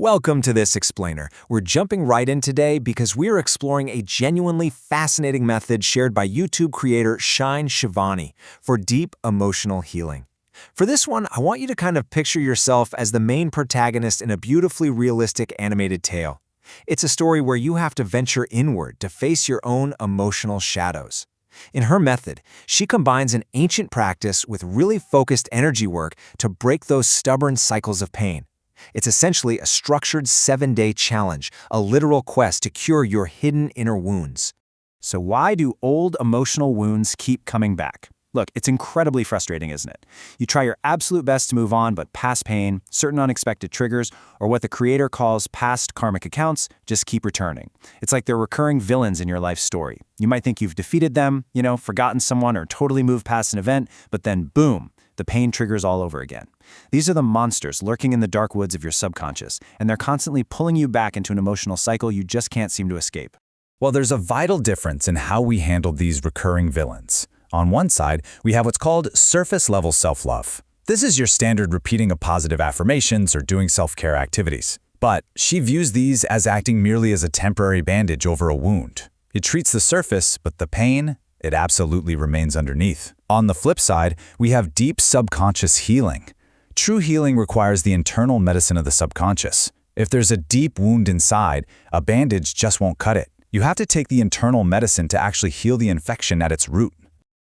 Welcome to this explainer. We're jumping right in today because we're exploring a genuinely fascinating method shared by YouTube creator Shine Shivani for deep emotional healing. For this one, I want you to kind of picture yourself as the main protagonist in a beautifully realistic animated tale. It's a story where you have to venture inward to face your own emotional shadows. In her method, she combines an ancient practice with really focused energy work to break those stubborn cycles of pain. It's essentially a structured 7-day challenge, a literal quest to cure your hidden inner wounds. So why do old emotional wounds keep coming back? Look, it's incredibly frustrating, isn't it? You try your absolute best to move on, but past pain, certain unexpected triggers, or what the creator calls past karmic accounts just keep returning. It's like they're recurring villains in your life story. You might think you've defeated them, forgotten someone, or totally moved past an event, but then boom, the pain triggers all over again. These are the monsters lurking in the dark woods of your subconscious, and they're constantly pulling you back into an emotional cycle you just can't seem to escape. Well, there's a vital difference in how we handle these recurring villains. On one side, we have what's called surface-level self-love. This is your standard repeating of positive affirmations or doing self-care activities. But she views these as acting merely as a temporary bandage over a wound. It treats the surface, but the pain, it absolutely remains underneath. On the flip side, we have deep subconscious healing. True healing requires the internal medicine of the subconscious. If there's a deep wound inside, a bandage just won't cut it. You have to take the internal medicine to actually heal the infection at its root.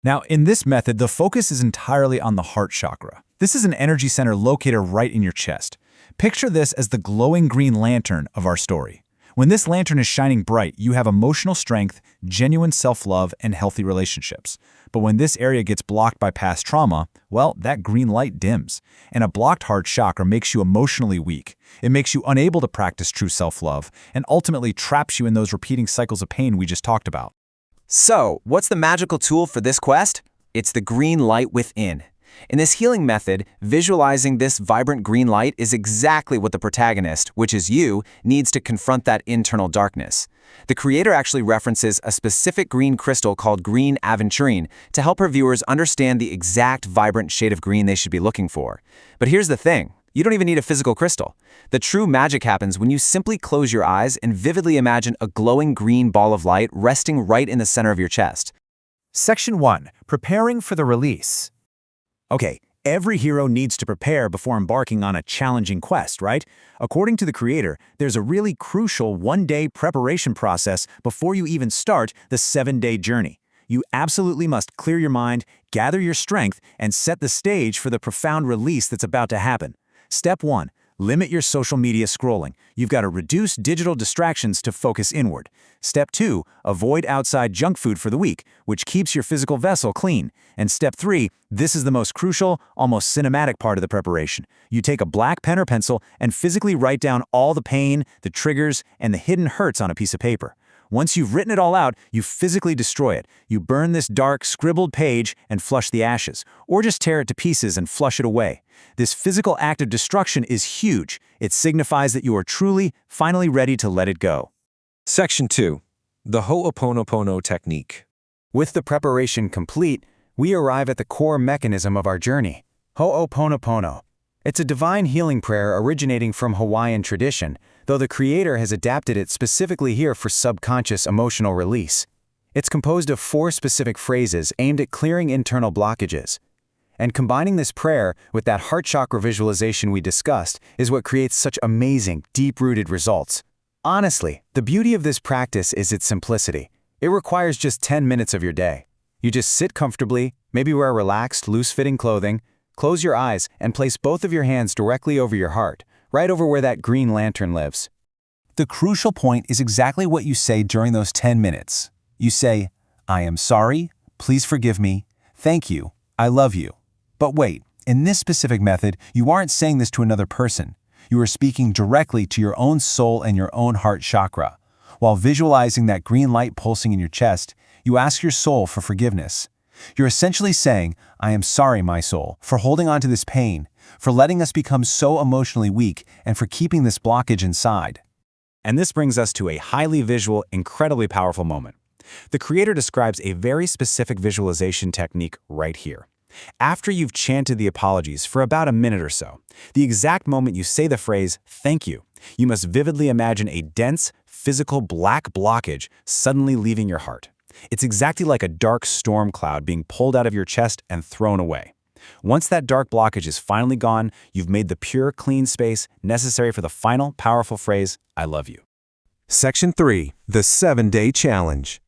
Now, in this method, the focus is entirely on the heart chakra. This is an energy center located right in your chest. Picture this as the glowing green lantern of our story. When this lantern is shining bright, you have emotional strength, genuine self-love, and healthy relationships. But when this area gets blocked by past trauma, well, that green light dims. And a blocked heart chakra makes you emotionally weak. It makes you unable to practice true self-love, and ultimately traps you in those repeating cycles of pain we just talked about. So, what's the magical tool for this quest? It's the green light within. In this healing method, visualizing this vibrant green light is exactly what the protagonist, which is you, needs to confront that internal darkness. The creator actually references a specific green crystal called green aventurine to help her viewers understand the exact vibrant shade of green they should be looking for. But here's the thing. You don't even need a physical crystal. The true magic happens when you simply close your eyes and vividly imagine a glowing green ball of light resting right in the center of your chest. Section 1. Preparing for the release. Okay, every hero needs to prepare before embarking on a challenging quest, right? According to the creator, there's a really crucial 1-day preparation process before you even start the 7-day journey. You absolutely must clear your mind, gather your strength, and set the stage for the profound release that's about to happen. Step 1. Limit your social media scrolling. You've got to reduce digital distractions to focus inward. Step 2. Avoid outside junk food for the week, which keeps your physical vessel clean. And Step 3. This is the most crucial, almost cinematic part of the preparation. You take a black pen or pencil and physically write down all the pain, the triggers, and the hidden hurts on a piece of paper. Once you've written it all out, you physically destroy it. You burn this dark, scribbled page and flush the ashes, or just tear it to pieces and flush it away. This physical act of destruction is huge. It signifies that you are truly, finally ready to let it go. Section 2. The Ho'oponopono Technique. With the preparation complete, we arrive at the core mechanism of our journey, Ho'oponopono. It's a divine healing prayer originating from Hawaiian tradition, though the creator has adapted it specifically here for subconscious emotional release. It's composed of 4 specific phrases aimed at clearing internal blockages. And combining this prayer with that heart chakra visualization we discussed is what creates such amazing, deep-rooted results. Honestly, the beauty of this practice is its simplicity. It requires just 10 minutes of your day. You just sit comfortably, maybe wear relaxed, loose-fitting clothing, close your eyes, and place both of your hands directly over your heart, right over where that green lantern lives. The crucial point is exactly what you say during those 10 minutes. You say, I am sorry, please forgive me, thank you, I love you. But wait, in this specific method, you aren't saying this to another person. You are speaking directly to your own soul and your own heart chakra. While visualizing that green light pulsing in your chest, you ask your soul for forgiveness. You're essentially saying, I am sorry, my soul, for holding on to this pain, for letting us become so emotionally weak, and for keeping this blockage inside. And this brings us to a highly visual, incredibly powerful moment. The creator describes a very specific visualization technique right here. After you've chanted the apologies for about a minute or so, the exact moment you say the phrase, "thank you," you must vividly imagine a dense, physical black blockage suddenly leaving your heart. It's exactly like a dark storm cloud being pulled out of your chest and thrown away. Once that dark blockage is finally gone, you've made the pure, clean space necessary for the final, powerful phrase, "I love you." Section 3. The 7-Day Challenge.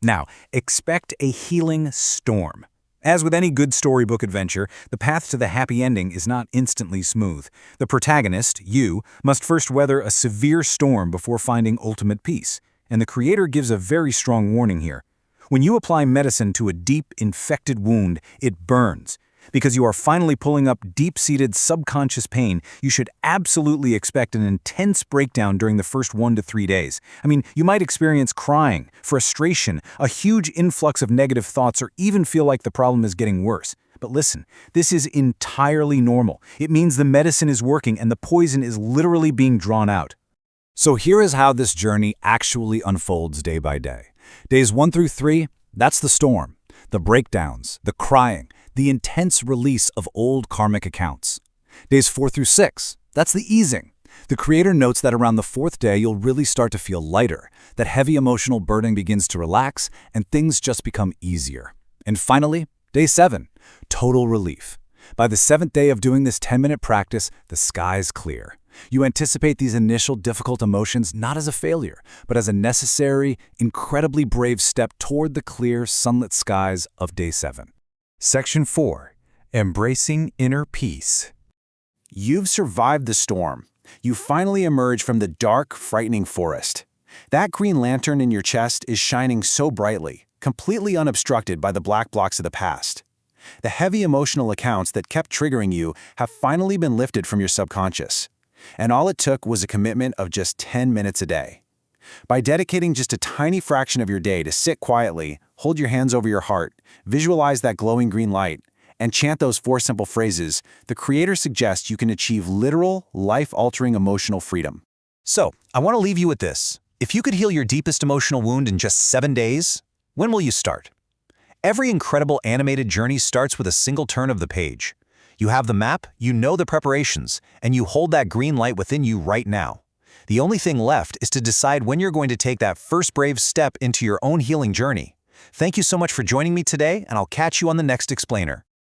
Now, expect a healing storm. As with any good storybook adventure, the path to the happy ending is not instantly smooth. The protagonist, you, must first weather a severe storm before finding ultimate peace. And the creator gives a very strong warning here. When you apply medicine to a deep, infected wound, it burns. Because you are finally pulling up deep-seated subconscious pain, you should absolutely expect an intense breakdown during the first 1 to 3 days. I mean, you might experience crying, frustration, a huge influx of negative thoughts, or even feel like the problem is getting worse. But listen, this is entirely normal. It means the medicine is working and the poison is literally being drawn out. So here is how this journey actually unfolds day by day. Days 1 through 3, that's the storm, the breakdowns, the crying, the intense release of old karmic accounts. Days 4 through 6, that's the easing. The creator notes that around the 4th day, you'll really start to feel lighter, that heavy emotional burden begins to relax, and things just become easier. And finally, day 7, total relief. By the 7th day of doing this 10-minute practice, the sky's clear. You anticipate these initial difficult emotions not as a failure, but as a necessary, incredibly brave step toward the clear, sunlit skies of day 7. Section 4. Embracing Inner Peace. You've survived the storm. You finally emerge from the dark, frightening forest. That green lantern in your chest is shining so brightly, completely unobstructed by the black blocks of the past. The heavy emotional accounts that kept triggering you have finally been lifted from your subconscious. And all it took was a commitment of just 10 minutes a day. By dedicating just a tiny fraction of your day to sit quietly, hold your hands over your heart, visualize that glowing green light, and chant those 4 simple phrases, the creator suggests you can achieve literal, life-altering emotional freedom. So, I want to leave you with this. If you could heal your deepest emotional wound in just 7 days, when will you start? Every incredible animated journey starts with a single turn of the page. You have the map, you know the preparations, and you hold that green light within you right now. The only thing left is to decide when you're going to take that first brave step into your own healing journey. Thank you so much for joining me today, and I'll catch you on the next explainer.